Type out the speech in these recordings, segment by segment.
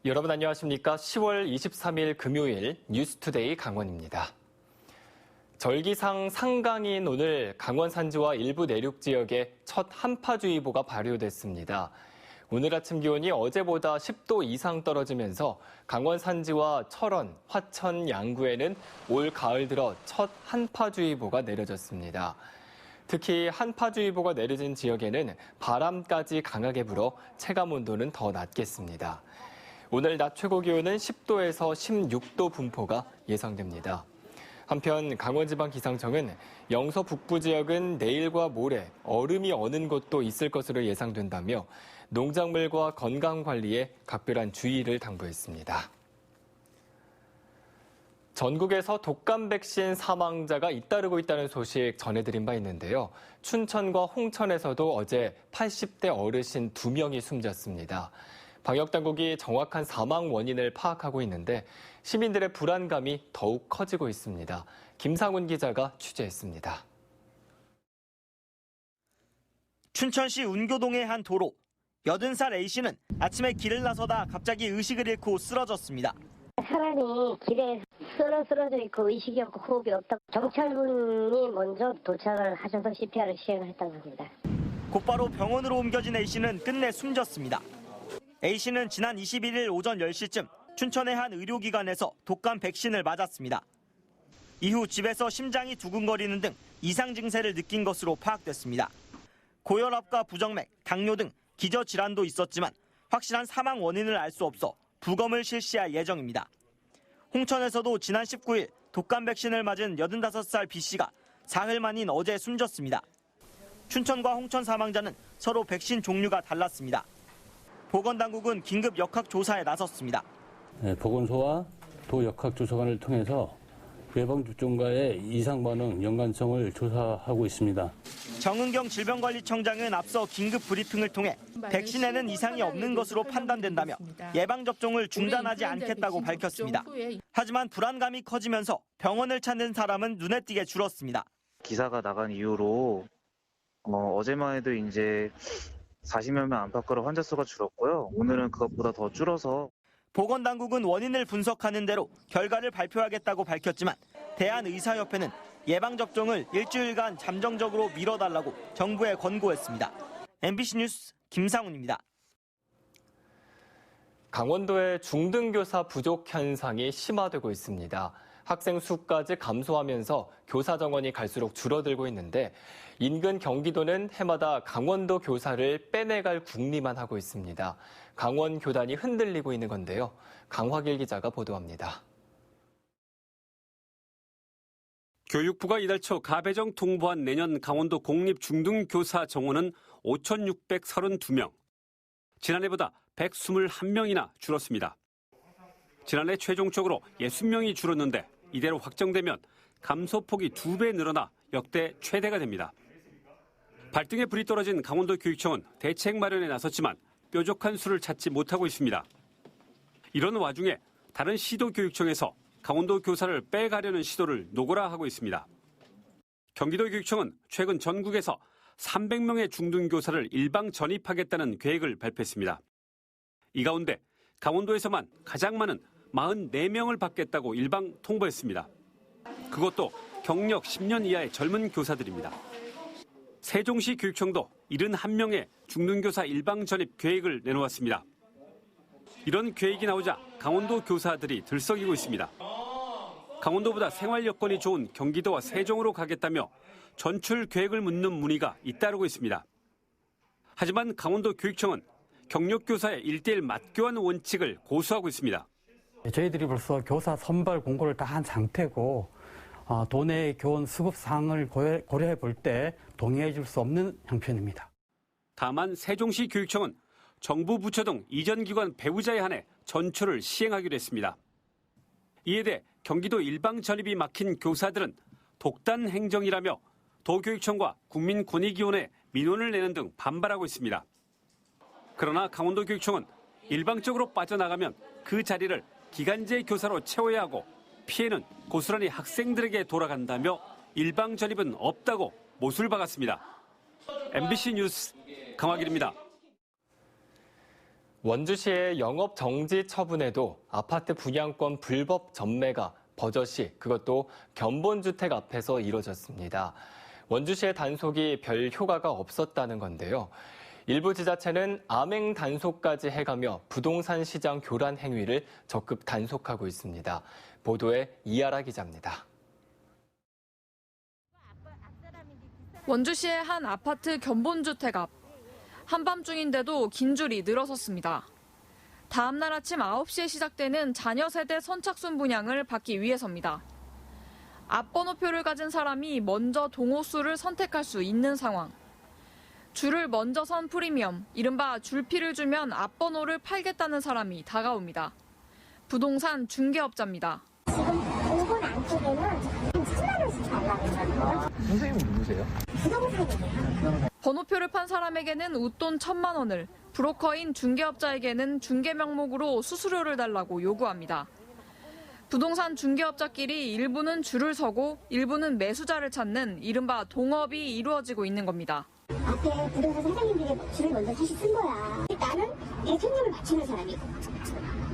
여러분 안녕하십니까? 10월 23일 금요일 뉴스투데이 강원입니다. 절기상 상강인 오늘 강원 산지와 일부 내륙 지역에 첫 한파주의보가 발효됐습니다. 오늘 아침 기온이 어제보다 10도 이상 떨어지면서 강원 산지와 철원, 화천, 양구에는 올 가을 들어 첫 한파주의보가 내려졌습니다. 특히 한파주의보가 내려진 지역에는 바람까지 강하게 불어 체감 온도는 더 낮겠습니다. 오늘 낮 최고 기온은 10도에서 16도 분포가 예상됩니다. 한편 강원지방기상청은 영서 북부 지역은 내일과 모레 얼음이 어는 곳도 있을 것으로 예상된다며 농작물과 건강관리에 각별한 주의를 당부했습니다. 전국에서 독감 백신 사망자가 잇따르고 있다는 소식 전해드린 바 있는데요. 춘천과 홍천에서도 어제 80대 어르신 2명이 숨졌습니다. 방역당국이 정확한 사망 원인을 파악하고 있는데 시민들의 불안감이 더욱 커지고 있습니다. 김상훈 기자가 취재했습니다. 춘천시 운교동의 한 도로. 80살 A씨는 아침에 길을 나서다 갑자기 의식을 잃고 쓰러졌습니다. 사람이 길에 쓰러져 있고 의식이 없고 호흡이 없다. 경찰분이 먼저 도착을 하셔서 CPR을 시행을 했다고 합니다. 곧바로 병원으로 옮겨진 A씨는 끝내 숨졌습니다. A씨는 지난 21일 오전 10시쯤 춘천의 한 의료기관에서 독감 백신을 맞았습니다. 이후 집에서 심장이 두근거리는 등 이상 증세를 느낀 것으로 파악됐습니다. 고혈압과 부정맥, 당뇨 등 기저질환도 있었지만 확실한 사망 원인을 알 수 없어 부검을 실시할 예정입니다. 홍천에서도 지난 19일 독감 백신을 맞은 85살 B씨가 사흘 만인 어제 숨졌습니다. 춘천과 홍천 사망자는 서로 백신 종류가 달랐습니다. 보건당국은 긴급 역학조사에 나섰습니다. 보건소와 도 역학조사관을 통해서 예방접종과의 이상 반응 연관성을 조사하고 있습니다. 정은경 질병관리청장은 앞서 긴급 브리핑을 통해 백신에는 이상이 없는 것으로 판단된다며 예방접종을 중단하지 않겠다고 밝혔습니다. 하지만 불안감이 커지면서 병원을 찾는 사람은 눈에 띄게 줄었습니다. 기사가 나간 이후로 어제만 해도 이제 40여 명 안팎으로 환자 수가 줄었고요. 오늘은 그것보다 더 줄어서 보건당국은 원인을 분석하는 대로 결과를 발표하겠다고 밝혔지만 대한의사협회는 예방접종을 일주일간 잠정적으로 미뤄달라고 정부에 권고했습니다. MBC 뉴스 김상훈입니다. 강원도의 중등교사 부족 현상이 심화되고 있습니다. 학생 수까지 감소하면서 교사 정원이 갈수록 줄어들고 있는데 인근 경기도는 해마다 강원도 교사를 빼내갈 궁리만 하고 있습니다. 강원 교단이 흔들리고 있는 건데요. 강화길 기자가 보도합니다. 교육부가 이달 초 가배정 통보한 내년 강원도 공립 중등교사 정원은 5,632명. 지난해보다 121명이나 줄었습니다. 지난해 최종적으로 60명이 줄었는데 이대로 확정되면 감소폭이 2배 늘어나 역대 최대가 됩니다. 발등에 불이 떨어진 강원도 교육청은 대책 마련에 나섰지만 뾰족한 수를 찾지 못하고 있습니다. 이런 와중에 다른 시도교육청에서 강원도 교사를 빼가려는 시도를 노골화하고 있습니다. 경기도교육청은 최근 전국에서 300명의 중등교사를 일방 전입하겠다는 계획을 발표했습니다. 이 가운데 강원도에서만 가장 많은 44명을 받겠다고 일방 통보했습니다. 그것도 경력 10년 이하의 젊은 교사들입니다. 세종시 교육청도 71명의 중등교사 일방 전입 계획을 내놓았습니다. 이런 계획이 나오자 강원도 교사들이 들썩이고 있습니다. 강원도보다 생활 여건이 좋은 경기도와 세종으로 가겠다며 전출 계획을 묻는 문의가 잇따르고 있습니다. 하지만 강원도 교육청은 경력교사의 1:1 맞교환 원칙을 고수하고 있습니다. 저희들이 벌써 교사 선발 공고를 다 한 상태고 도내 교원 수급 사항을 고려해 볼 때 동의해 줄 수 없는 형편입니다. 다만 세종시 교육청은 정부 부처 등 이전 기관 배우자에 한해 전출을 시행하기로 했습니다. 이에 대해 경기도 일방 전입이 막힌 교사들은 독단 행정이라며 도교육청과 국민권익위원회에 민원을 내는 등 반발하고 있습니다. 그러나 강원도 교육청은 일방적으로 빠져나가면 그 자리를 기간제 교사로 채워야 하고 피해는 고스란히 학생들에게 돌아간다며 일방 전입은 없다고 못을 박았습니다. MBC 뉴스 강화길입니다. 원주시의 영업 정지 처분에도 아파트 분양권 불법 전매가 버젓이 그것도 견본주택 앞에서 이뤄졌습니다. 원주시의 단속이 별 효과가 없었다는 건데요. 일부 지자체는 암행 단속까지 해가며 부동산 시장 교란 행위를 적극 단속하고 있습니다. 보도에 이하라 기자입니다. 원주시의 한 아파트 견본주택 앞. 한밤중인데도 긴 줄이 늘어섰습니다. 다음 날 아침 9시에 시작되는 자녀 세대 선착순 분양을 받기 위해서입니다. 앞번호표를 가진 사람이 먼저 동호수를 선택할 수 있는 상황. 줄을 먼저 선 프리미엄, 이른바 줄피를 주면 앞번호를 팔겠다는 사람이 다가옵니다. 부동산 중개업자입니다. 지금 5분 안쪽에는 10만 원씩 달라고 그러거든요. 선생님은 누구세요? 부동산이에요. 번호표를 판 사람에게는 웃돈 1,000만 원을, 브로커인 중개업자에게는 중개 명목으로 수수료를 달라고 요구합니다. 부동산 중개업자끼리 일부는 줄을 서고 일부는 매수자를 찾는 이른바 동업이 이루어지고 있는 겁니다. 앞에 부동산 사장님들이 줄을 먼저 다시 쓴 거야. 나는 내 손님을 맞추는 사람이고.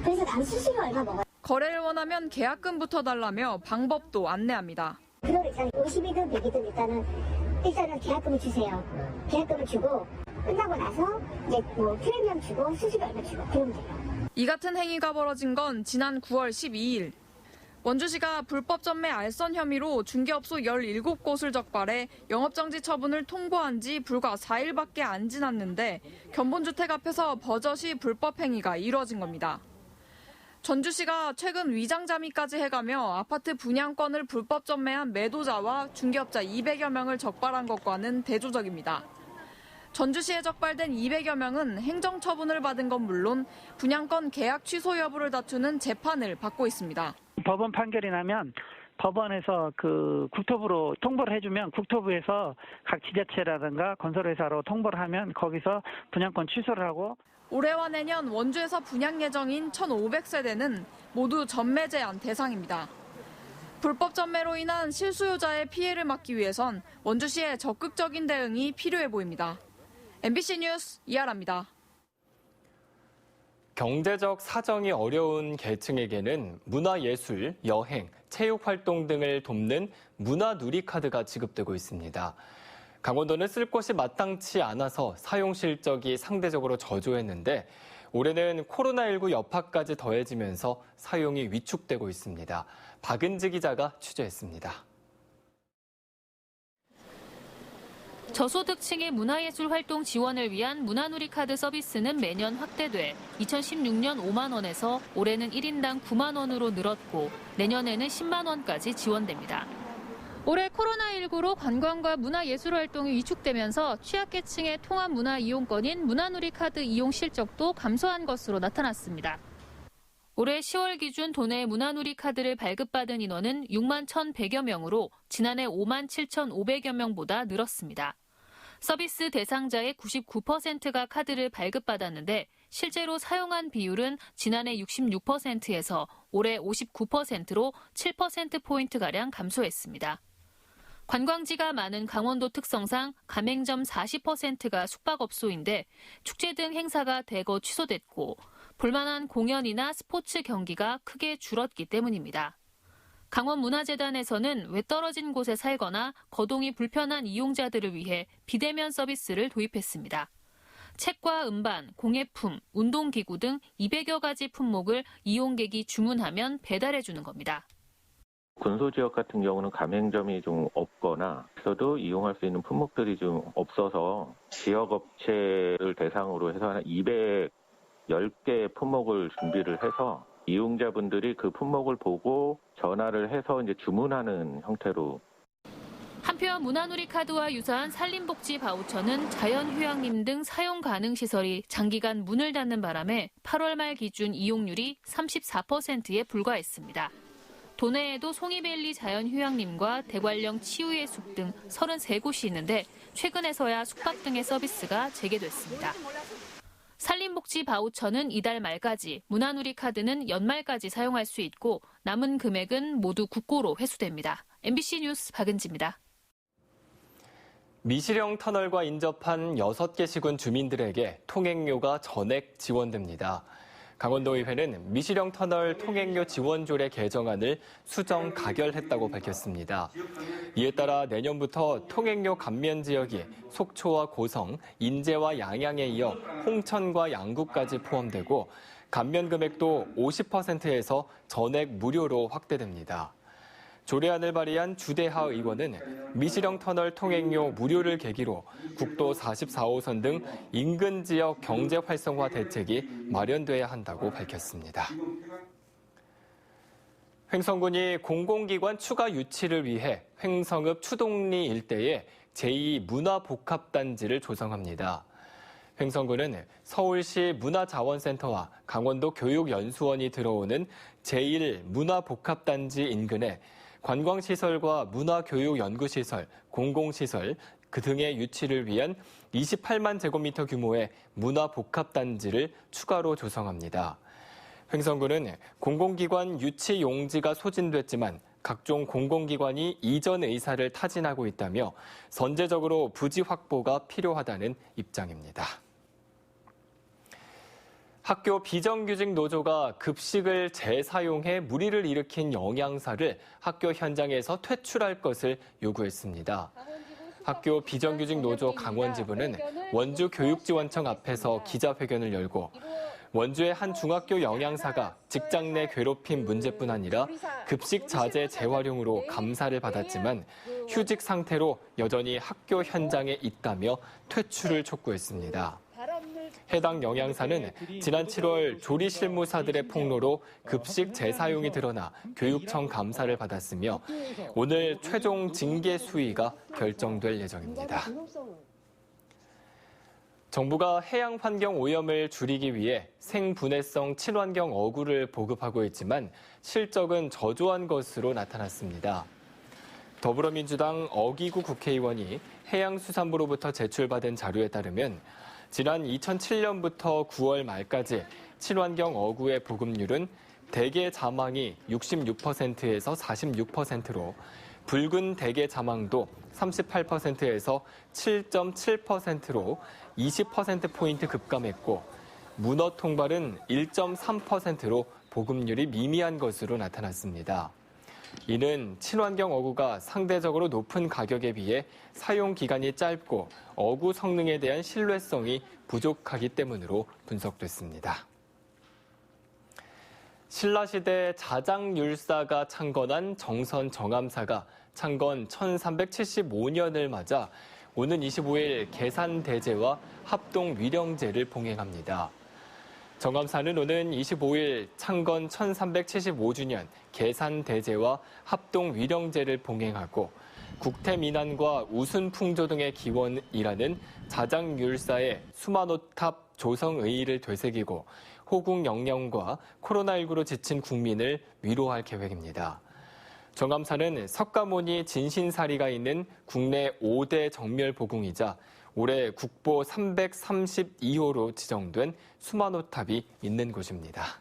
그래서 난 수수료 얼마 먹어요. 거래를 원하면 계약금부터 달라며 방법도 안내합니다. 그걸 일단 50이든 100이든 일단은 계약금을 주세요. 계약금을 주고 끝나고 나서 이제 뭐 프리미엄 주고 수수료 얼마 주고 그러면 돼요. 이 같은 행위가 벌어진 건 지난 9월 12일. 원주시가 불법 전매 알선 혐의로 중개업소 17곳을 적발해 영업정지 처분을 통보한 지 불과 4일밖에 안 지났는데 견본주택 앞에서 버젓이 불법 행위가 이뤄진 겁니다. 전주시가 최근 위장자미까지 해가며 아파트 분양권을 불법 전매한 매도자와 중개업자 200여 명을 적발한 것과는 대조적입니다. 전주시에 적발된 200여 명은 행정처분을 받은 건 물론 분양권 계약 취소 여부를 다투는 재판을 받고 있습니다. 법원 판결이 나면 법원에서 그 국토부로 통보를 해주면 국토부에서 각 지자체라든가 건설회사로 통보를 하면 거기서 분양권 취소를 하고 올해와 내년 원주에서 분양 예정인 1,500세대는 모두 전매 제한 대상입니다. 불법 전매로 인한 실수요자의 피해를 막기 위해선 원주시의 적극적인 대응이 필요해 보입니다. MBC 뉴스 이하라입니다. 경제적 사정이 어려운 계층에게는 문화예술, 여행, 체육활동 등을 돕는 문화누리카드가 지급되고 있습니다. 강원도는 쓸 곳이 마땅치 않아서 사용 실적이 상대적으로 저조했는데 올해는 코로나19 여파까지 더해지면서 사용이 위축되고 있습니다. 박은지 기자가 취재했습니다. 저소득층의 문화예술 활동 지원을 위한 문화누리카드 서비스는 매년 확대돼 2016년 5만 원에서 올해는 1인당 9만 원으로 늘었고 내년에는 10만 원까지 지원됩니다. 올해 코로나19로 관광과 문화예술 활동이 위축되면서 취약계층의 통합 문화 이용권인 문화누리카드 이용 실적도 감소한 것으로 나타났습니다. 올해 10월 기준 도내 문화누리카드를 발급받은 인원은 6만 1,100여 명으로 지난해 5만 7,500여 명보다 늘었습니다. 서비스 대상자의 99%가 카드를 발급받았는데 실제로 사용한 비율은 지난해 66%에서 올해 59%로 7%포인트가량 감소했습니다. 관광지가 많은 강원도 특성상 가맹점 40%가 숙박업소인데 축제 등 행사가 대거 취소됐고 볼만한 공연이나 스포츠 경기가 크게 줄었기 때문입니다. 강원문화재단에서는 외떨어진 곳에 살거나 거동이 불편한 이용자들을 위해 비대면 서비스를 도입했습니다. 책과 음반, 공예품, 운동기구 등 200여 가지 품목을 이용객이 주문하면 배달해주는 겁니다. 군소지역 같은 경우는 가맹점이 좀 없거나 있어도 이용할 수 있는 품목들이 좀 없어서 지역업체를 대상으로 해서 한 210개 품목을 준비를 해서 이용자분들이 그 품목을 보고 전화를 해서 이제 주문하는 형태로. 한편 문화누리카드와 유사한 산림복지 바우처는 자연휴양림 등 사용 가능 시설이 장기간 문을 닫는 바람에 8월 말 기준 이용률이 34%에 불과했습니다. 도내에도 송이밸리 자연휴양림과 대관령 치유의 숲 등 33곳이 있는데 최근에서야 숙박 등의 서비스가 재개됐습니다. 산림복지 바우처는 이달 말까지, 문화누리카드는 연말까지 사용할 수 있고 남은 금액은 모두 국고로 회수됩니다. MBC 뉴스 박은지입니다. 미시령 터널과 인접한 6개 시군 주민들에게 통행료가 전액 지원됩니다. 강원도의회는 미시령 터널 통행료 지원조례 개정안을 수정 가결했다고 밝혔습니다. 이에 따라 내년부터 통행료 감면 지역이 속초와 고성, 인제와 양양에 이어 홍천과 양구까지 포함되고 감면 금액도 50%에서 전액 무료로 확대됩니다. 조례안을 발의한 주대하 의원은 미시령 터널 통행료 무료를 계기로 국도 44호선 등 인근 지역 경제 활성화 대책이 마련돼야 한다고 밝혔습니다. 횡성군이 공공기관 추가 유치를 위해 횡성읍 추동리 일대에 제2문화복합단지를 조성합니다. 횡성군은 서울시 문화자원센터와 강원도 교육연수원이 들어오는 제1문화복합단지 인근에 관광시설과 문화교육연구시설, 공공시설 등의 유치를 위한 28만 제곱미터 규모의 문화복합단지를 추가로 조성합니다. 횡성군은 공공기관 유치 용지가 소진됐지만 각종 공공기관이 이전 의사를 타진하고 있다며 선제적으로 부지 확보가 필요하다는 입장입니다. 학교 비정규직 노조가 급식을 재사용해 물의를 일으킨 영양사를 학교 현장에서 퇴출할 것을 요구했습니다. 학교 비정규직 노조 강원지부는 원주교육지원청 앞에서 기자회견을 열고 원주의 한 중학교 영양사가 직장 내 괴롭힘 문제뿐 아니라 급식 자재 재활용으로 감사를 받았지만 휴직 상태로 여전히 학교 현장에 있다며 퇴출을 촉구했습니다. 해당 영양사는 지난 7월 조리실무사들의 폭로로 급식 재사용이 드러나 교육청 감사를 받았으며 오늘 최종 징계 수위가 결정될 예정입니다. 정부가 해양 환경 오염을 줄이기 위해 생분해성 친환경 어구를 보급하고 있지만 실적은 저조한 것으로 나타났습니다. 더불어민주당 어기구 국회의원이 해양수산부로부터 제출받은 자료에 따르면 지난 2007년부터 9월 말까지 친환경 어구의 보급률은 대게 자망이 66%에서 46%로 붉은 대게 자망도 38%에서 7.7%로 20%포인트 급감했고 문어 통발은 1.3%로 보급률이 미미한 것으로 나타났습니다. 이는 친환경 어구가 상대적으로 높은 가격에 비해 사용 기간이 짧고 어구 성능에 대한 신뢰성이 부족하기 때문으로 분석됐습니다. 신라시대 자장율사가 창건한 정선 정암사가 창건 1375년을 맞아 오는 25일 계산대제와 합동위령제를 봉행합니다. 정암사는 오는 25일 창건 1375주년 계산대제와 합동위령제를 봉행하고 국태민안과 우순풍조 등의 기원이라는 자장율사의 수만호탑 조성의의를 되새기고 호국 영령과 코로나19로 지친 국민을 위로할 계획입니다. 정암사는 석가모니 진신사리가 있는 국내 5대 정멸보궁이자 올해 국보 332호로 지정된 수만호탑이 있는 곳입니다.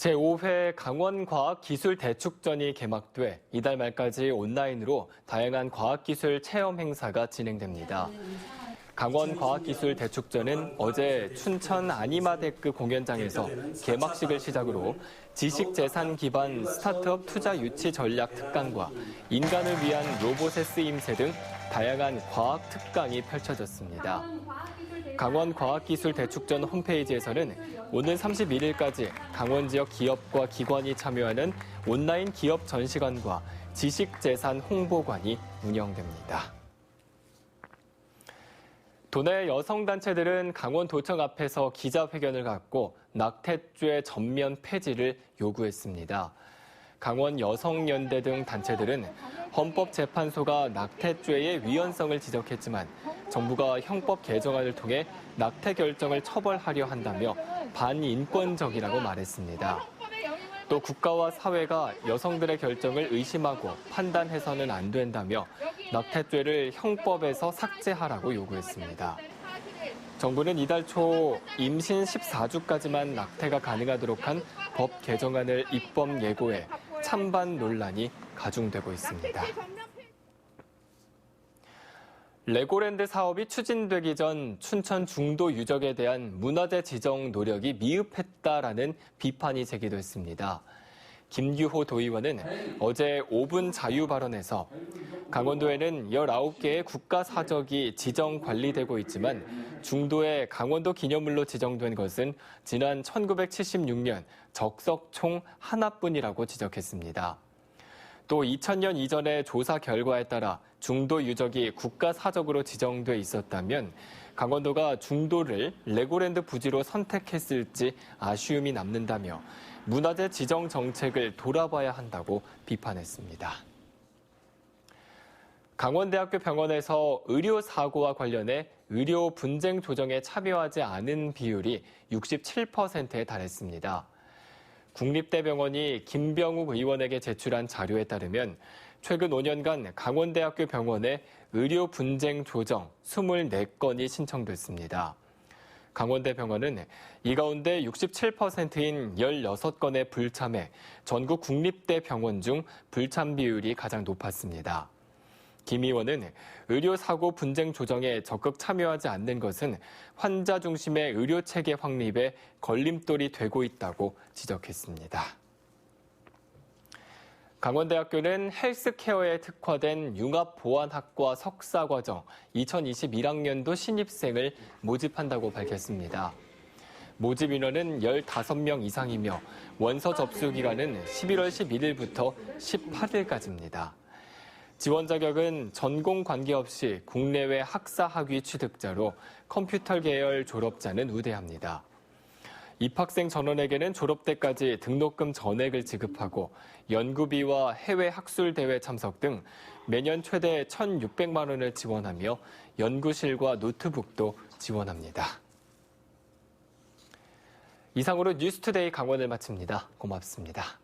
제5회 강원과학기술대축전이 개막돼 이달 말까지 온라인으로 다양한 과학기술 체험 행사가 진행됩니다. 강원과학기술대축전은 어제 춘천 아니마데크 공연장에서 개막식을 시작으로 지식재산 기반 스타트업 투자 유치 전략 특강과 인간을 위한 로봇의 쓰임새 등 다양한 과학 특강이 펼쳐졌습니다. 강원과학기술대축전 홈페이지에서는 오는 31일까지 강원 지역 기업과 기관이 참여하는 온라인 기업 전시관과 지식재산 홍보관이 운영됩니다. 도내 여성단체들은 강원도청 앞에서 기자회견을 갖고 낙태죄 전면 폐지를 요구했습니다. 강원 여성연대 등 단체들은 헌법재판소가 낙태죄의 위헌성을 지적했지만 정부가 형법 개정안을 통해 낙태 결정을 처벌하려 한다며 반인권적이라고 말했습니다. 또 국가와 사회가 여성들의 결정을 의심하고 판단해서는 안 된다며 낙태죄를 형법에서 삭제하라고 요구했습니다. 정부는 이달 초 임신 14주까지만 낙태가 가능하도록 한 법 개정안을 입법 예고해 찬반 논란이 가중되고 있습니다. 레고랜드 사업이 추진되기 전 춘천 중도 유적에 대한 문화재 지정 노력이 미흡했다라는 비판이 제기됐습니다. 김규호 도의원은 어제 5분 자유 발언에서 강원도에는 19개의 국가사적이 지정 관리되고 있지만 중도에 강원도 기념물로 지정된 것은 지난 1976년 적석총 하나뿐이라고 지적했습니다. 또 2000년 이전의 조사 결과에 따라 중도 유적이 국가사적으로 지정돼 있었다면 강원도가 중도를 레고랜드 부지로 선택했을지 아쉬움이 남는다며 문화재 지정 정책을 돌아봐야 한다고 비판했습니다. 강원대학교 병원에서 의료사고와 관련해 의료 분쟁 조정에 참여하지 않은 비율이 67%에 달했습니다. 국립대병원이 김병욱 의원에게 제출한 자료에 따르면 최근 5년간 강원대학교 병원에 의료 분쟁 조정 24건이 신청됐습니다. 강원대병원은 이 가운데 67%인 16건의 불참에 전국 국립대병원 중 불참 비율이 가장 높았습니다. 김 의원은 의료사고 분쟁 조정에 적극 참여하지 않는 것은 환자 중심의 의료체계 확립에 걸림돌이 되고 있다고 지적했습니다. 강원대학교는 헬스케어에 특화된 융합보안학과 석사과정 2021학년도 신입생을 모집한다고 밝혔습니다. 모집 인원은 15명 이상이며 원서 접수 기간은 11월 11일부터 18일까지입니다. 지원 자격은 전공 관계없이 국내외 학사 학위 취득자로 컴퓨터 계열 졸업자는 우대합니다. 입학생 전원에게는 졸업 때까지 등록금 전액을 지급하고 연구비와 해외 학술 대회 참석 등 매년 최대 1,600만 원을 지원하며 연구실과 노트북도 지원합니다. 이상으로 뉴스투데이 강원을 마칩니다. 고맙습니다.